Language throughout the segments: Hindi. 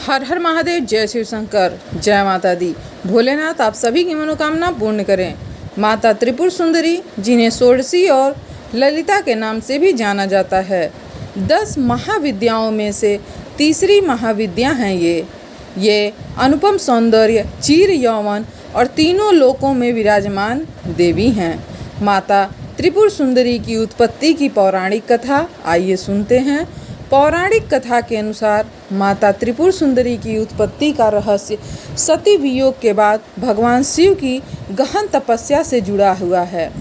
हर हर महादेव, जय शिव शंकर, जय माता दी। भोलेनाथ आप सभी की मनोकामना पूर्ण करें। माता त्रिपुर सुंदरी, जिन्हें षोडशी और ललिता के नाम से भी जाना जाता है, 10 महाविद्याओं में से तीसरी महाविद्या हैं ये अनुपम सौंदर्य, चीर यौवन और तीनों लोकों में विराजमान देवी हैं। माता त्रिपुर सुंदरी की उत्पत्ति की पौराणिक कथा आइए सुनते हैं। पौराणिक कथा के अनुसार माता त्रिपुर सुंदरी की उत्पत्ति का रहस्य सती वियोग के बाद भगवान शिव की गहन तपस्या से जुड़ा हुआ है।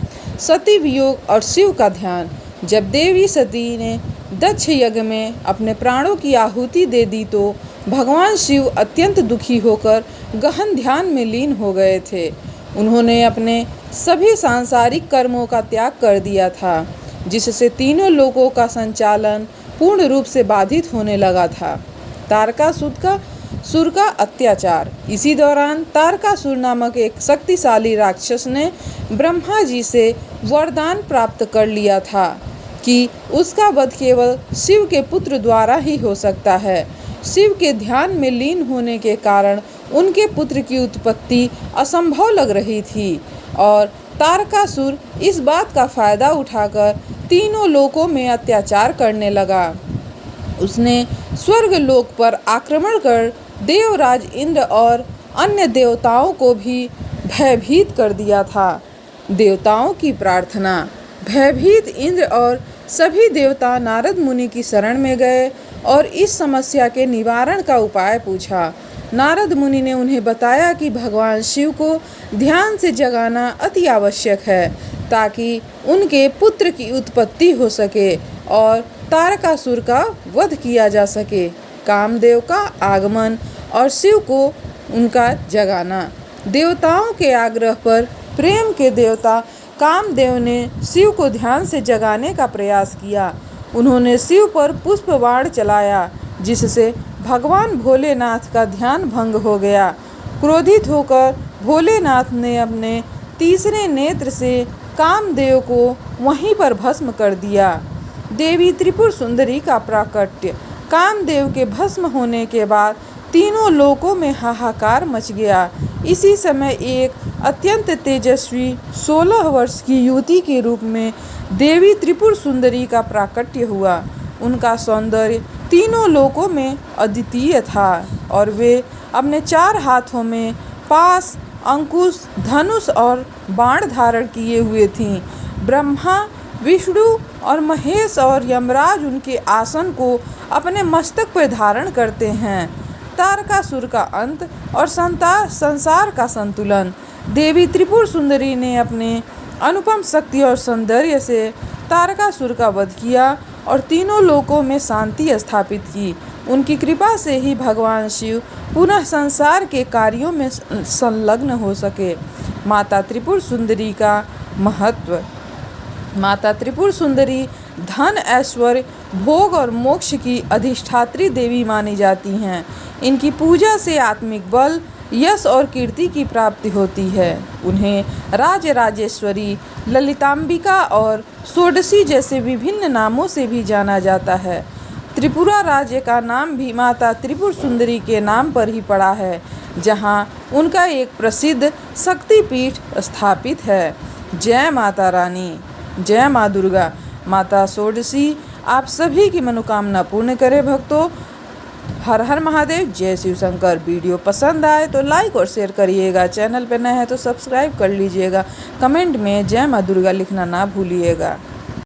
सती वियोग और शिव का ध्यान। जब देवी सती ने दक्ष यज्ञ में अपने प्राणों की आहुति दे दी तो भगवान शिव अत्यंत दुखी होकर गहन ध्यान में लीन हो गए थे। उन्होंने अपने सभी सांसारिक कर्मों का त्याग कर दिया था, जिससे तीनों लोकों का संचालन पूर्ण रूप से बाधित होने लगा था। तारकासुर का अत्याचार। इसी दौरान तारकासुर नामक एक शक्तिशाली राक्षस ने ब्रह्मा जी से वरदान प्राप्त कर लिया था कि उसका वध केवल शिव के पुत्र द्वारा ही हो सकता है। शिव के ध्यान में लीन होने के कारण उनके पुत्र की उत्पत्ति असंभव लग रही थी और तारकासुर इस बात का फायदा उठाकर तीनों लोकों में अत्याचार करने लगा। उसने स्वर्ग लोक पर आक्रमण कर देवराज इंद्र और अन्य देवताओं को भी भयभीत कर दिया था। देवताओं की प्रार्थना। भयभीत इंद्र और सभी देवता नारद मुनि की शरण में गए और इस समस्या के निवारण का उपाय पूछा। नारद मुनि ने उन्हें बताया कि भगवान शिव को ध्यान से जगाना अति आवश्यक है ताकि उनके पुत्र की उत्पत्ति हो सके और तारकासुर का वध किया जा सके। कामदेव का आगमन और शिव को उनका जगाना। देवताओं के आग्रह पर प्रेम के देवता कामदेव ने शिव को ध्यान से जगाने का प्रयास किया। उन्होंने शिव पर पुष्प बाण चलाया, जिससे भगवान भोलेनाथ का ध्यान भंग हो गया। क्रोधित होकर भोलेनाथ ने अपने तीसरे नेत्र से कामदेव को वहीं पर भस्म कर दिया। देवी त्रिपुर सुंदरी का प्राकट्य। कामदेव के भस्म होने के बाद तीनों लोकों में हाहाकार मच गया। इसी समय एक अत्यंत तेजस्वी 16 वर्ष की युवती के रूप में देवी त्रिपुर सुंदरी का प्राकट्य हुआ। उनका सौंदर्य तीनों लोकों में अद्वितीय था और वे अपने 4 हाथों में पास, अंकुश, धनुष और बाण धारण किए हुए थीं। ब्रह्मा, विष्णु और महेश और यमराज उनके आसन को अपने मस्तक पर धारण करते हैं। तारकासुर का अंत और संसार का संतुलन। देवी त्रिपुर सुंदरी ने अपने अनुपम शक्ति और सौंदर्य से तारकासुर का वध किया और तीनों लोकों में शांति स्थापित की। उनकी कृपा से ही भगवान शिव पुनः संसार के कार्यों में संलग्न हो सके। माता त्रिपुर सुंदरी का महत्व। माता त्रिपुर सुंदरी धन, ऐश्वर्य, भोग और मोक्ष की अधिष्ठात्री देवी मानी जाती हैं। इनकी पूजा से आत्मिक बल, यश और कीर्ति की प्राप्ति होती है। उन्हें राजराजेश्वरी, ललितांबिका और षोडशी जैसे विभिन्न नामों से भी जाना जाता है। त्रिपुरा राज्य का नाम भी माता त्रिपुर सुंदरी के नाम पर ही पड़ा है, जहां उनका एक प्रसिद्ध शक्तिपीठ स्थापित है। जय माता रानी, जय माँ दुर्गा। माता षोडशी आप सभी की मनोकामना पूर्ण करे। भक्तों, हर हर महादेव, जय शिव शंकर। वीडियो पसंद आए तो लाइक और शेयर करिएगा। चैनल पर नए हैं तो सब्सक्राइब कर लीजिएगा। कमेंट में जय माँ दुर्गा लिखना ना भूलिएगा।